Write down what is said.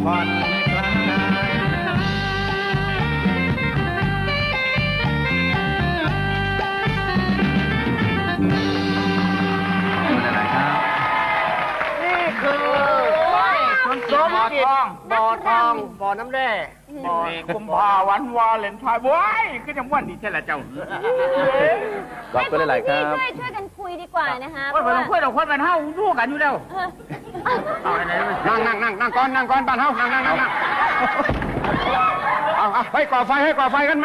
ผ่อนคลายอะไรครับ นี่คือสมจิตบ่อทองบ่อน้ำแร่บ่อกุมภาวันวาเลนไทน์ว้ายก็จะม่วนดีใช่ละเจ้า ขอบคุณหลายๆครับ ช่วยกันคุยดีกว่านะคะ ว่าเราคุยเราคนเป็นเฮ้าดูกันอยู่แล้วนั่งก่อนบ้านเฮ้านั่งเอาให้ก่อไฟกัน